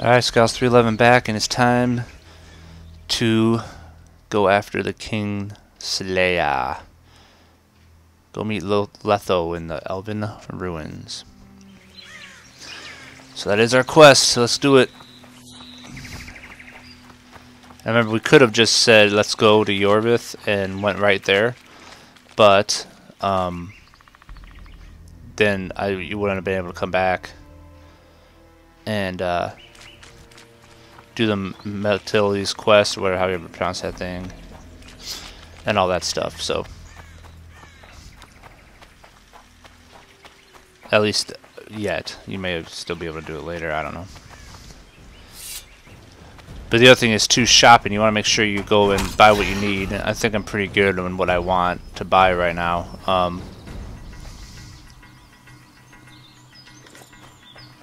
Alright, Scouts 311 back, and it's time to go after the King Slayer. Go meet Letho in the Elven Ruins. So that is our quest, so let's do it. I remember we could have just said, let's go to Yorvith, and went right there. But, then you wouldn't have been able to come back and, do the Metili's quest, or whatever, however you pronounce that thing, and all that stuff, so. At least yet. You may still be able to do it later, I don't know. But the other thing is too, shopping. You want to make sure you go and buy what you need. I think I'm pretty good on what I want to buy right now.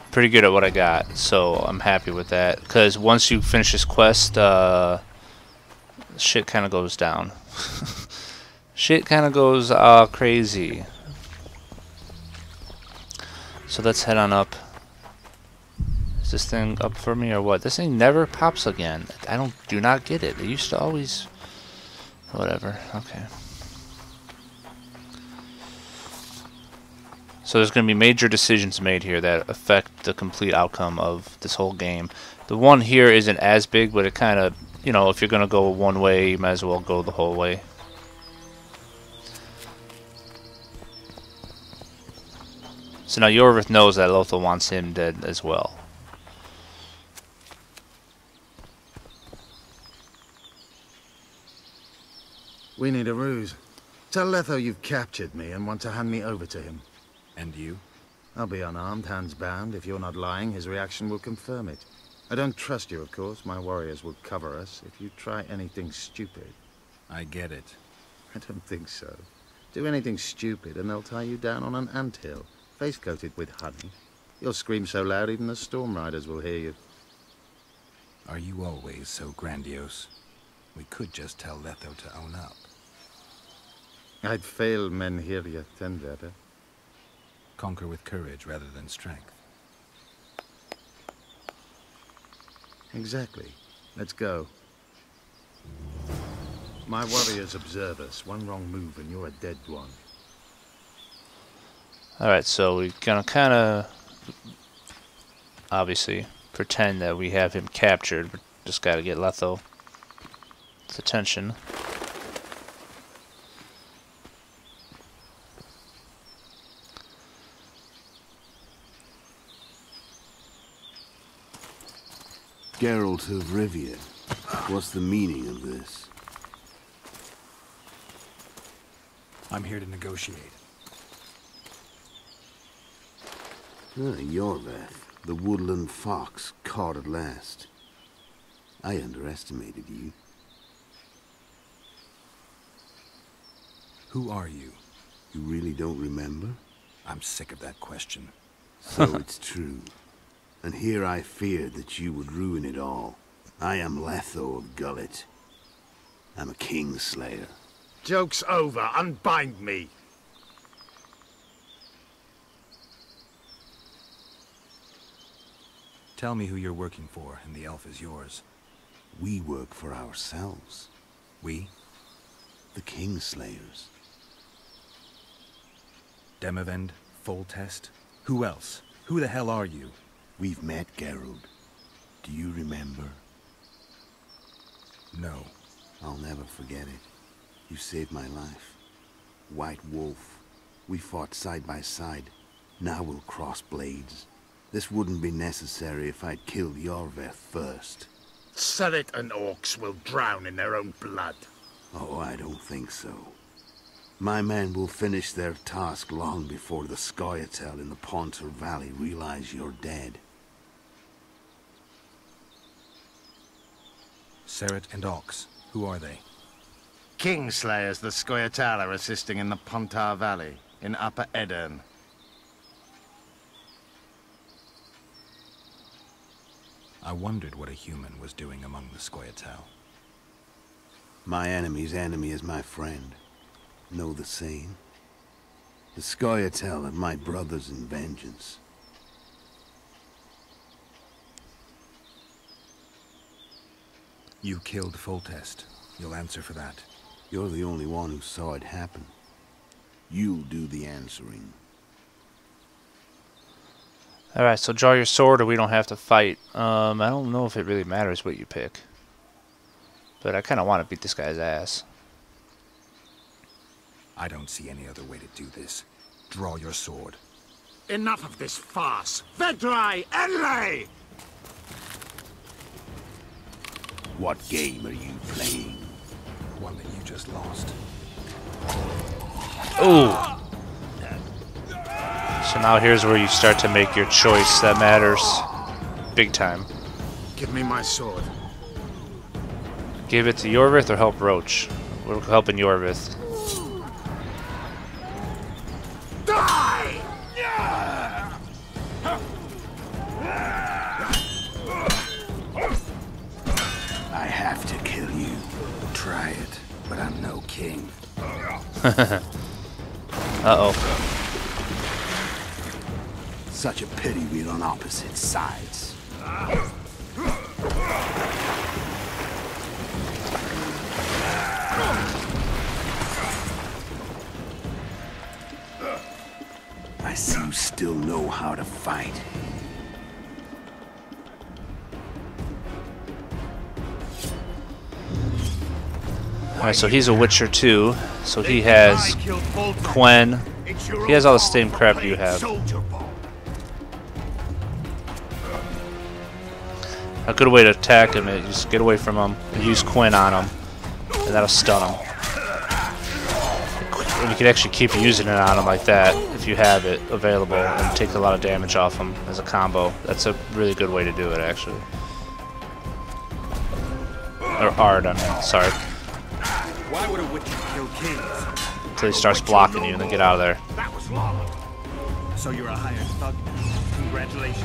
Pretty good at what I got, so I'm happy with that. Because once you finish this quest, shit kind of goes down. Shit kind of goes crazy. So let's head on up. Is this thing up for me or what? This thing never pops again. Do not get it. It used to always. Whatever. Okay. So there's going to be major decisions made here that affect the complete outcome of this whole game. The one here isn't as big, but it kind of, you know, if you're going to go one way, you might as well go the whole way. So now Yorvith knows that Lothal wants him dead as well. We need a ruse. Tell Letho you've captured me and want to hand me over to him. And you? I'll be unarmed, hands bound. If you're not lying, his reaction will confirm it. I don't trust you, of course. My warriors will cover us if you try anything stupid. I get it. I don't think so. Do anything stupid and they'll tie you down on an anthill, face-coated with honey. You'll scream so loud even the storm riders will hear you. Are you always so grandiose? We could just tell Letho to own up. I'd fail men here yet and better. Conquer with courage rather than strength. Exactly. Let's go. My warriors observe us. One wrong move and you're a dead one. Alright, so we're gonna kinda obviously pretend that we have him captured, but just gotta get Letho's attention. Geralt of Rivia. What's the meaning of this? I'm here to negotiate. Yorvith, the woodland fox, caught at last. I underestimated you. Who are you? You really don't remember? I'm sick of that question. So it's true. And here I feared that you would ruin it all. I am Letho of Gullet. I'm a king slayer. Joke's over. Unbind me. Tell me who you're working for, and the elf is yours. We work for ourselves. We? The king slayers. Demavend? Foltest? Who else? Who the hell are you? We've met, Geralt. Do you remember? No. I'll never forget it. You saved my life. White Wolf. We fought side by side. Now we'll cross blades. This wouldn't be necessary if I'd killed Yorvith first. Surret and orcs will drown in their own blood. Oh, I don't think so. My men will finish their task long before the Scoia'tael in the Pontar Valley realize you're dead. Surret and Ox. Who are they? Kingslayers the Scoia'tael are assisting in the Pontar Valley, in Upper Edirn. I wondered what a human was doing among the Scoia'tael. My enemy's enemy is my friend. Know the saying? The Scoia'tael are my brothers in vengeance. You killed Foltest. You'll answer for that. You're the only one who saw it happen. You'll do the answering. Alright, so draw your sword or we don't have to fight. I don't know if it really matters what you pick. But I kind of want to beat this guy's ass. I don't see any other way to do this. Draw your sword. Enough of this farce! Vedrai Enlay! What game are you playing? One that you just lost. Ooh! So now here's where you start to make your choice that matters. Big time. Give me my sword. Give it to Yorvith or help Roach? We're helping Yorvith. Die! I have to kill you. Try it, but I'm no king. Uh-oh. Such a pity we're on opposite sides. I see you still know how to fight. Alright, so he's a Witcher too. So he has Quen. He has all the same crap you have. A good way to attack him is just get away from him and use Quen on him. And that'll stun him. And you can actually keep using it on him like that if you have it available and take a lot of damage off him as a combo. That's a really good way to do it, actually. Or Ard, I mean, sorry. Why would a Witcher kill kings? Until he starts blocking you and then get out of there. That was wrong. So you're a hired thug. Congratulations.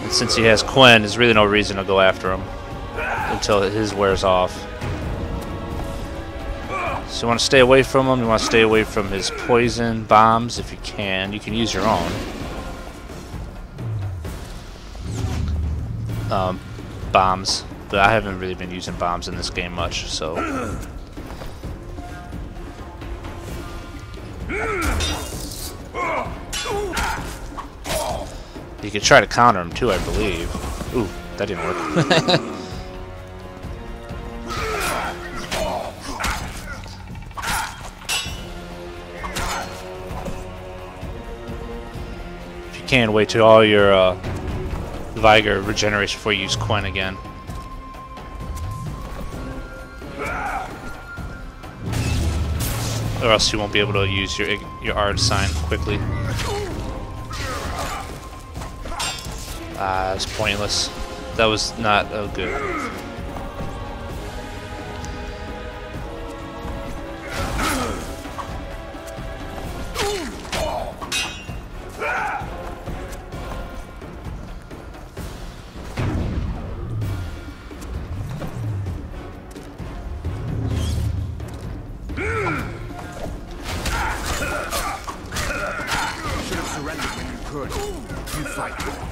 And since he has Quen, there's really no reason to go after him until his wears off. So you want to stay away from him. You want to stay away from his poison bombs if you can. You can use your own. Bombs. But I haven't really been using bombs in this game much, so... You could try to counter him too, I believe. Ooh, that didn't work. If you can, wait till all your Vigor regenerates before you use Quen again. Or else you won't be able to use your Ard sign quickly. Ah, it's pointless. That was not a good move. Should have surrendered when you could. You fight well,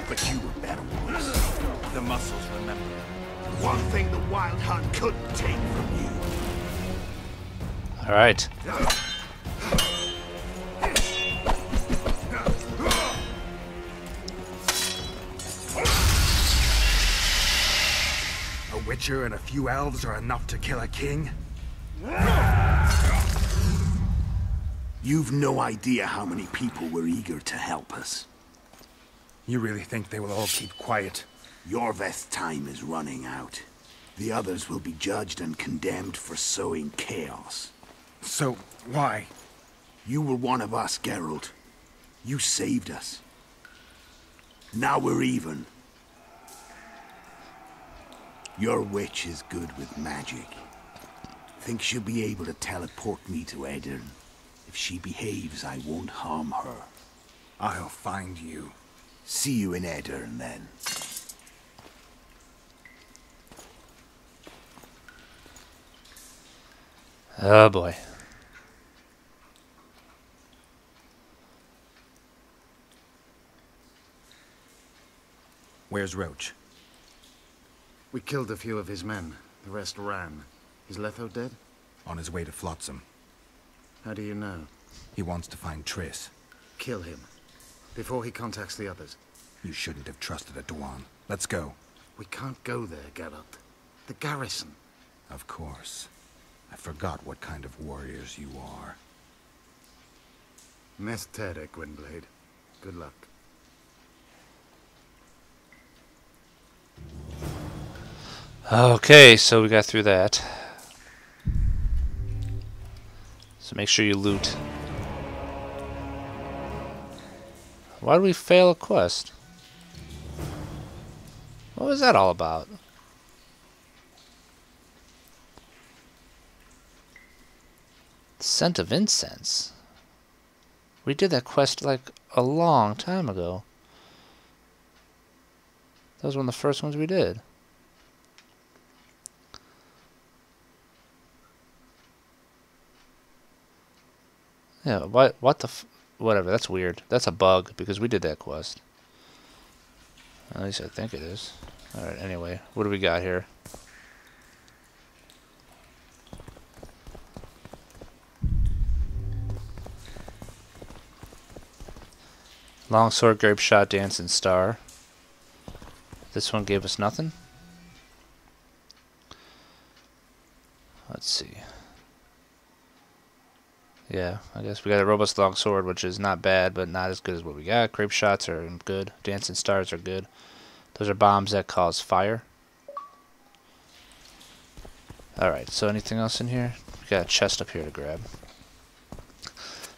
but you were better ones. The muscles remember. One thing the Wild Hunt couldn't take from you. Alright. A Witcher and a few elves are enough to kill a king? You've no idea how many people were eager to help us. You really think they will all keep quiet? Yorveth's time is running out. The others will be judged and condemned for sowing chaos. So, why? You were one of us, Geralt. You saved us. Now we're even. Your witch is good with magic. Think she'll be able to teleport me to Edirn. If she behaves, I won't harm her. I'll find you. See you in Edirn, then. Oh boy. Where's Roach? We killed a few of his men. The rest ran. Is Letho dead? On his way to Flotsam. How do you know? He wants to find Triss. Kill him. Before he contacts the others. You shouldn't have trusted a Dwan. Let's go. We can't go there, Geralt. The garrison. Of course. I forgot what kind of warriors you are. Mestere, Gwynblade. Good luck. Okay, so we got through that. So make sure you loot. Why did we fail a quest? What was that all about? Scent of incense. We did that quest like a long time ago. That was one of the first ones we did. Yeah, what the whatever, that's weird. That's a bug, because we did that quest. At least I think it is. Alright, anyway, what do we got here? Longsword, grape shot, dancing star. This one gave us nothing. Let's see. Yeah, I guess we got a robust longsword, which is not bad, but not as good as what we got. Grape shots are good. Dancing stars are good. Those are bombs that cause fire. Alright, so anything else in here? We got a chest up here to grab.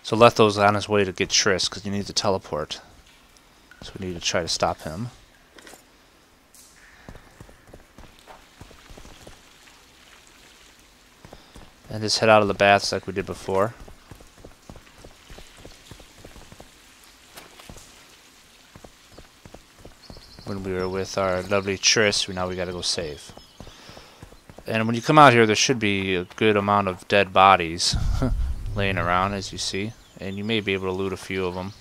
So Letho's on his way to get Triss, because he needs to teleport. So we need to try to stop him. And just head out of the baths like we did before. When we were with our lovely Triss, now we gotta go save. And when you come out here, there should be a good amount of dead bodies laying around, as you see. And you may be able to loot a few of them.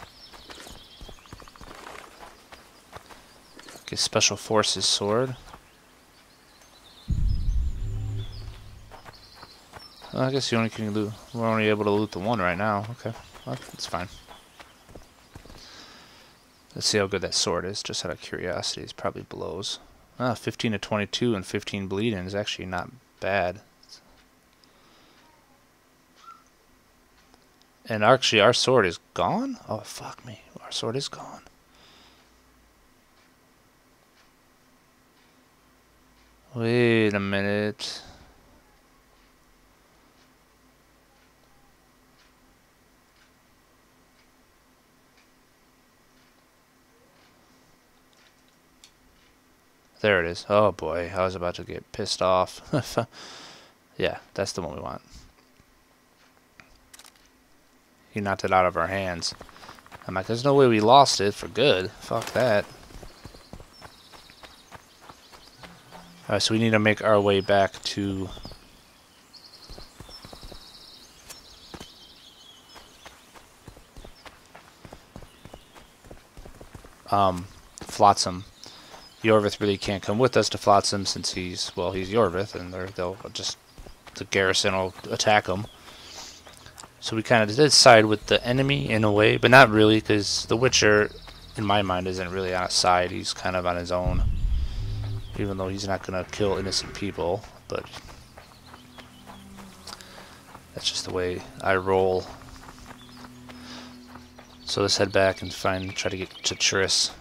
Get Special Forces sword. Well, I guess you only can loot. We're only able to loot the one right now. Okay, well, that's fine. Let's see how good that sword is, just out of curiosity. It probably blows. 15 to 22 and 15 bleeding is actually not bad. And actually, our sword is gone? Oh, fuck me. Our sword is gone. Wait a minute. There it is. Oh boy, I was about to get pissed off. Yeah, that's the one we want. He knocked it out of our hands. I'm like, there's no way we lost it for good. Fuck that. Alright, so we need to make our way back to... Flotsam. Yorvith really can't come with us to Flotsam since he's Yorvith, and they'll just, the garrison will attack him. So we kind of did side with the enemy in a way, but not really, because the Witcher, in my mind, isn't really on a side. He's kind of on his own, even though he's not going to kill innocent people, but that's just the way I roll. So let's head back and try to get to Triss.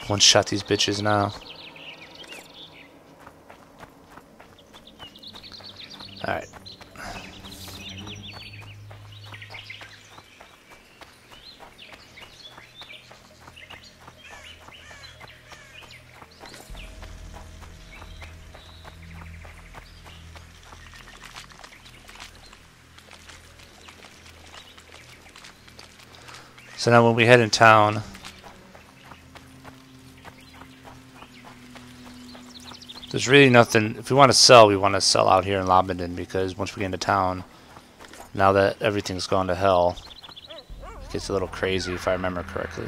One shot these bitches now. Alright. So now when we head in town, there's really nothing. If we want to sell, we want to sell out here in Lobenden, because once we get into town, now that everything's gone to hell, it gets a little crazy if I remember correctly.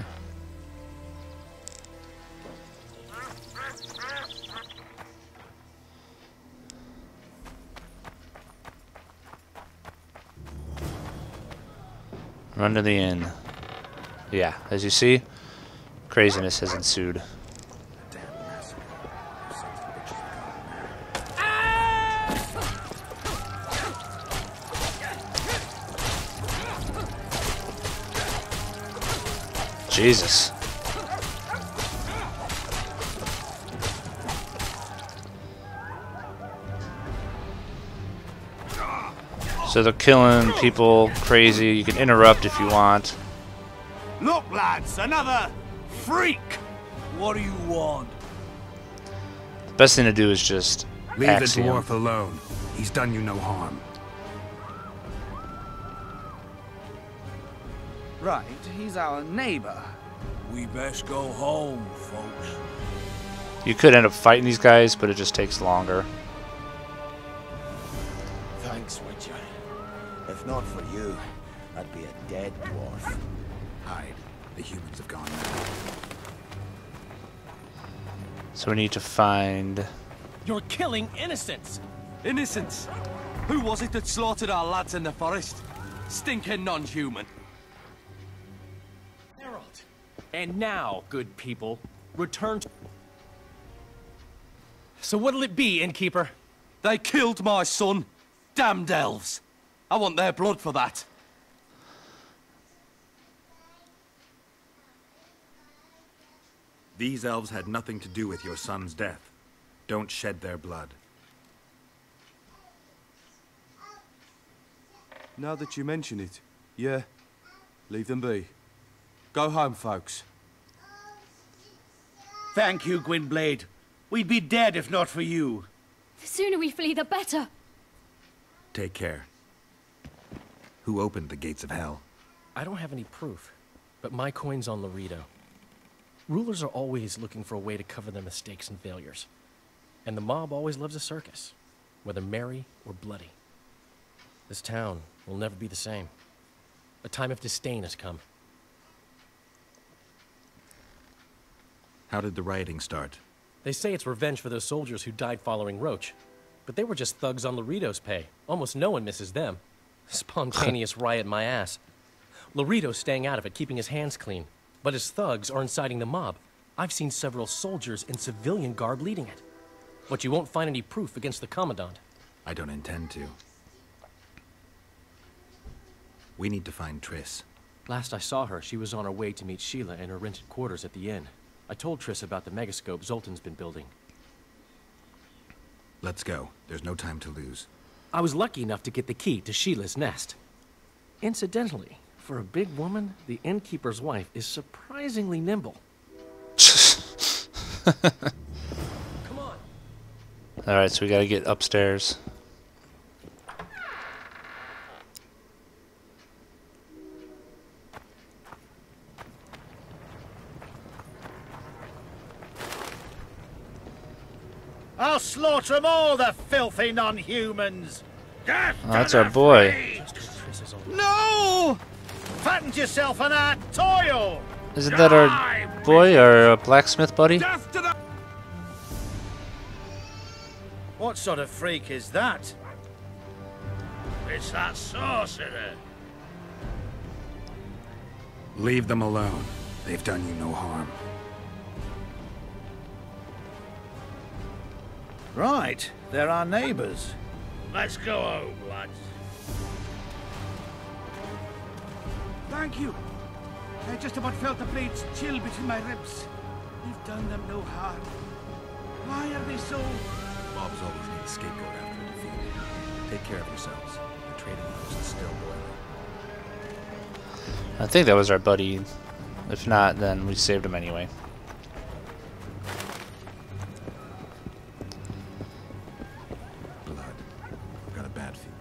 Run to the inn. Yeah, as you see, craziness has ensued. Jesus. So they're killing people crazy. You can interrupt if you want. Look, lads, another freak! What do you want? The best thing to do is just Leave the axe him. dwarf alone. He's done you no harm. Right, he's our neighbor. We best go home, folks. You could end up fighting these guys, but it just takes longer. Thanks, Witcher. If not for you, I'd be a dead dwarf. Hide. The humans have gone now. So we need to find... You're killing innocents! Innocents? Who was it that slaughtered our lads in the forest? Stinking non-human. Geralt. And now, good people, return to... So what'll it be, innkeeper? They killed my son. Damned elves. I want their blood for that. These elves had nothing to do with your son's death. Don't shed their blood. Now that you mention it, yeah, leave them be. Go home, folks. Thank you, Gwynblade. We'd be dead if not for you. The sooner we flee, the better. Take care. Who opened the gates of hell? I don't have any proof, but my coin's on Laredo. Rulers are always looking for a way to cover their mistakes and failures. And the mob always loves a circus, whether merry or bloody. This town will never be the same. A time of disdain has come. How did the rioting start? They say it's revenge for those soldiers who died following Roach. But they were just thugs on Laredo's pay. Almost no one misses them. Spontaneous riot my ass. Laredo's staying out of it, keeping his hands clean. But his thugs are inciting the mob. I've seen several soldiers in civilian garb leading it. But you won't find any proof against the Commandant. I don't intend to. We need to find Triss. Last I saw her, she was on her way to meet Sheila in her rented quarters at the inn. I told Triss about the megascope Zoltan's been building. Let's go. There's no time to lose. I was lucky enough to get the key to Sheila's nest. Incidentally, for a big woman, the innkeeper's wife is surprisingly nimble. Come on. Alright, so we gotta get upstairs. I'll slaughter them all, the filthy non-humans! Oh, that's our boy. No! Fattened yourself on our toil! Isn't that our boy, our blacksmith buddy? Death to the... What sort of freak is that? It's that sorcerer. Leave them alone. They've done you no harm. Right, they're our neighbors. Let's go home, lads. Thank you. I just about felt the blades chill between my ribs. We've done them no harm. Why are they so... Mobs always need a scapegoat after a defeat. Take care of yourselves. The trading post is still boiling. I think that was our buddy. If not, then we saved him anyway. Blood. I've got a bad feeling.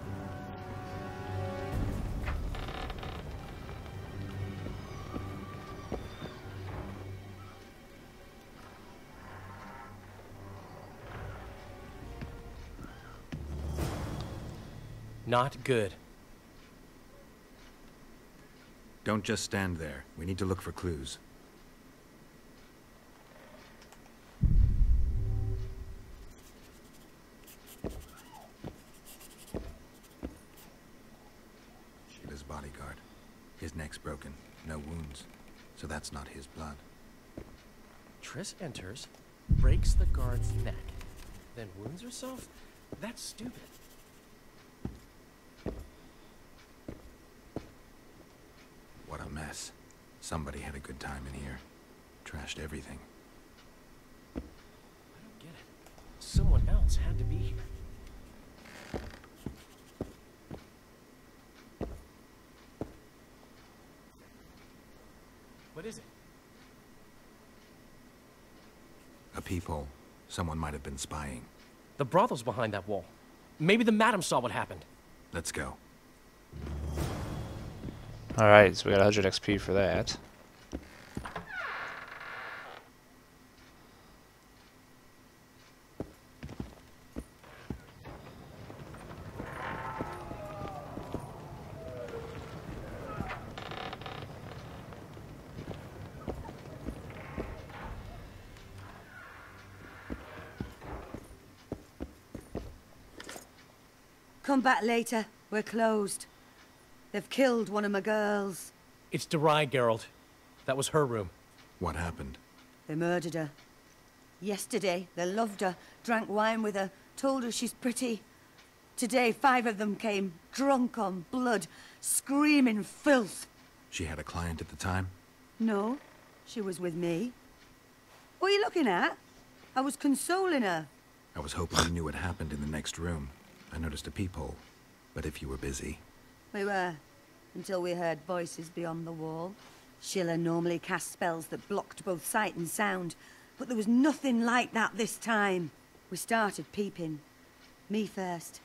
Not good. Don't just stand there. We need to look for clues. Sheila's bodyguard. His neck's broken. No wounds. So that's not his blood. Triss enters, breaks the guard's neck, then wounds herself? That's stupid. What a mess. Somebody had a good time in here. Trashed everything. I don't get it. Someone else had to be here. What is it? A peephole. Someone might have been spying. The brothel's behind that wall. Maybe the madam saw what happened. Let's go. Alright, so we got 100 XP for that. Come back later. We're closed. They've killed one of my girls. It's Derai, Geralt. That was her room. What happened? They murdered her. Yesterday, they loved her, drank wine with her, told her she's pretty. Today, 5 of them came, drunk on blood, screaming filth. She had a client at the time? No, she was with me. What are you looking at? I was consoling her. I was hoping you knew what happened in the next room. I noticed a peephole. But if you were busy... We were, until we heard voices beyond the wall. Sheila normally cast spells that blocked both sight and sound, but there was nothing like that this time. We started peeping. Me first.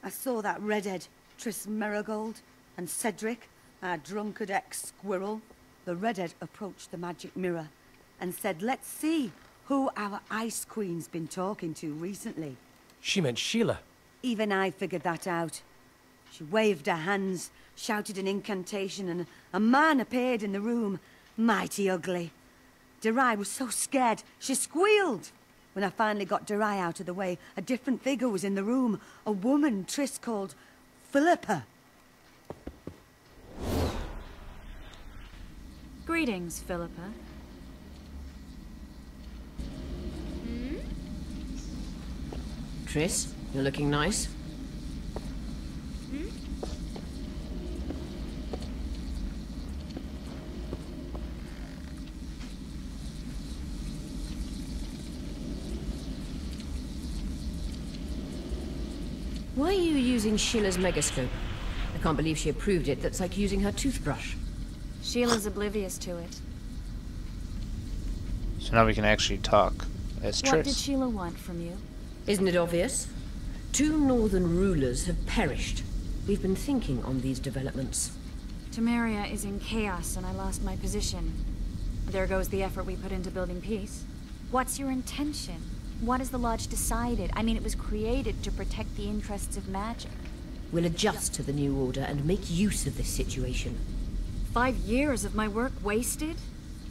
I saw that redhead, Triss Merigold, and Cedric, our drunkard ex-squirrel. The redhead approached the magic mirror and said, let's see who our Ice Queen's been talking to recently. She meant Sheila. Even I figured that out. She waved her hands, shouted an incantation, and a man appeared in the room, mighty ugly. Derai was so scared, she squealed. When I finally got Derai out of the way, a different figure was in the room, a woman Triss called Philippa. Greetings, Philippa. Triss, you're looking nice. Why are you using Sheila's megascope? I can't believe she approved it. That's like using her toothbrush. Sheila's oblivious to it. So now we can actually talk as Triss. What did Sheila want from you? Isn't it obvious? 2 northern rulers have perished. We've been thinking on these developments. Temeria is in chaos and I lost my position. There goes the effort we put into building peace. What's your intention? What has the Lodge decided? I mean, it was created to protect the interests of magic. We'll adjust to the new order and make use of this situation. 5 years of my work wasted?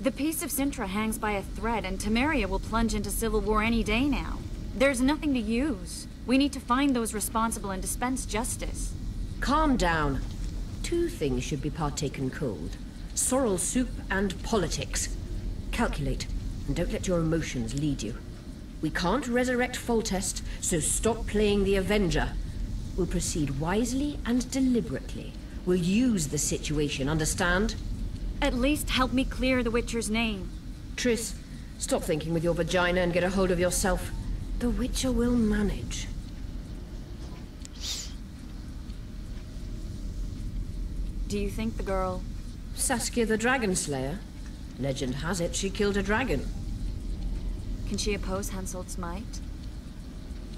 The peace of Sintra hangs by a thread and Temeria will plunge into civil war any day now. There's nothing to use. We need to find those responsible and dispense justice. Calm down. 2 things should be partaken cold. Sorrel soup and politics. Calculate, and don't let your emotions lead you. We can't resurrect Foltest, so stop playing the Avenger. We'll proceed wisely and deliberately. We'll use the situation, understand? At least help me clear the Witcher's name. Triss, stop thinking with your vagina and get a hold of yourself. The Witcher will manage. Do you think the girl... Saskia the Dragon Slayer? Legend has it she killed a dragon. Can she oppose Henselt's might?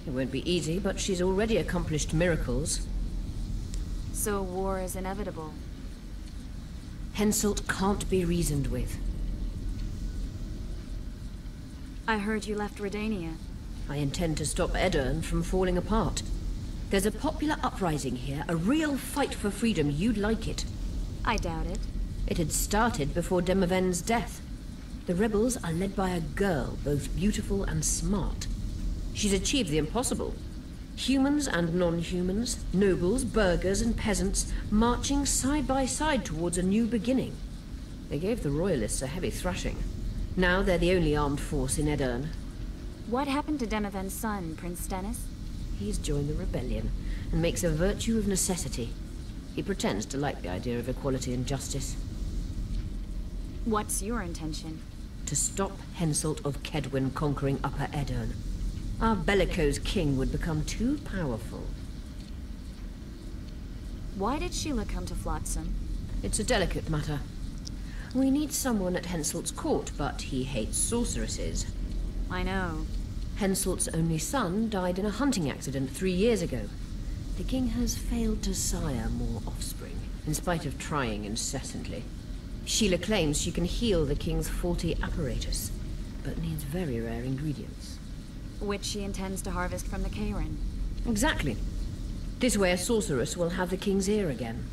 It won't be easy, but she's already accomplished miracles. So war is inevitable. Henselt can't be reasoned with. I heard you left Redania. I intend to stop Edirn from falling apart. There's a popular uprising here, a real fight for freedom. You'd like it. I doubt it. It had started before Demoven's death. The rebels are led by a girl, both beautiful and smart. She's achieved the impossible. Humans and non-humans, nobles, burghers and peasants, marching side by side towards a new beginning. They gave the royalists a heavy thrashing. Now they're the only armed force in Edirne. What happened to Demoven's son, Prince Stennis? He's joined the rebellion and makes a virtue of necessity. He pretends to like the idea of equality and justice. What's your intention? To stop Henselt of Kedwen conquering Upper Edirne. Our bellicose king would become too powerful. Why did Sheila come to Flotsam? It's a delicate matter. We need someone at Henselt's court, but he hates sorceresses. I know. Henselt's only son died in a hunting accident 3 years ago. The king has failed to sire more offspring, in spite of trying incessantly. Sheila claims she can heal the king's faulty apparatus, but needs very rare ingredients. Which she intends to harvest from the Cairn. Exactly. This way a sorceress will have the king's ear again.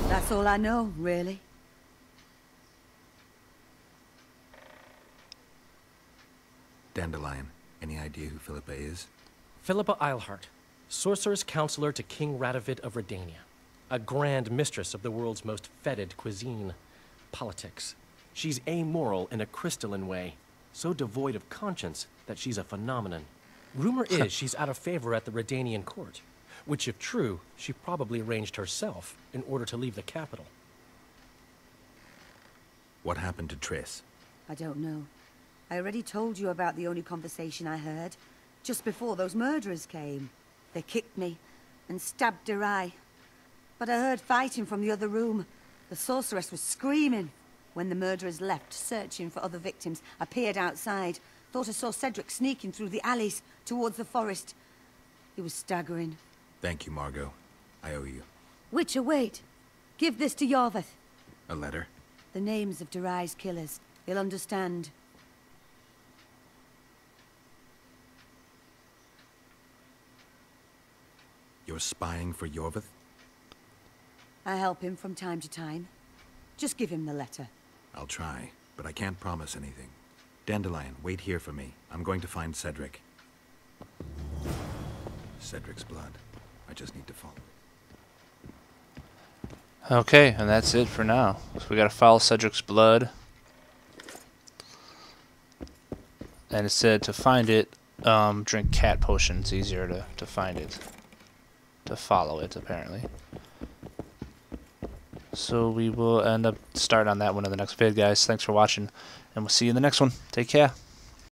That's all I know, really. Dandelion, any idea who Philippa is? Philippa Eilhart, sorceress counselor to King Radovid of Redania. A grand mistress of the world's most fetid cuisine, politics. She's amoral in a crystalline way, so devoid of conscience that she's a phenomenon. Rumor is she's out of favor at the Redanian court, which if true, she probably arranged herself in order to leave the capital. What happened to Triss? I don't know. I already told you about the only conversation I heard, just before those murderers came. They kicked me and stabbed Derai. But I heard fighting from the other room. The sorceress was screaming. When the murderers left, searching for other victims, I peered outside. Thought I saw Cedric sneaking through the alleys towards the forest. He was staggering. Thank you, Margot. I owe you. Witcher, wait. Give this to Yorveth. A letter? The names of Derai's killers. He'll understand. You're spying for Yorveth? I help him from time to time. Just give him the letter. I'll try, but I can't promise anything. Dandelion, wait here for me. I'm going to find Cedric. Cedric's blood. I just need to follow. Okay, and that's it for now. So we gotta follow Cedric's blood. And it said to find it, drink cat potion. It's easier to find it. To follow it, apparently. So we will end up starting on that one in the next vid, guys. Thanks for watching, and we'll see you in the next one. Take care.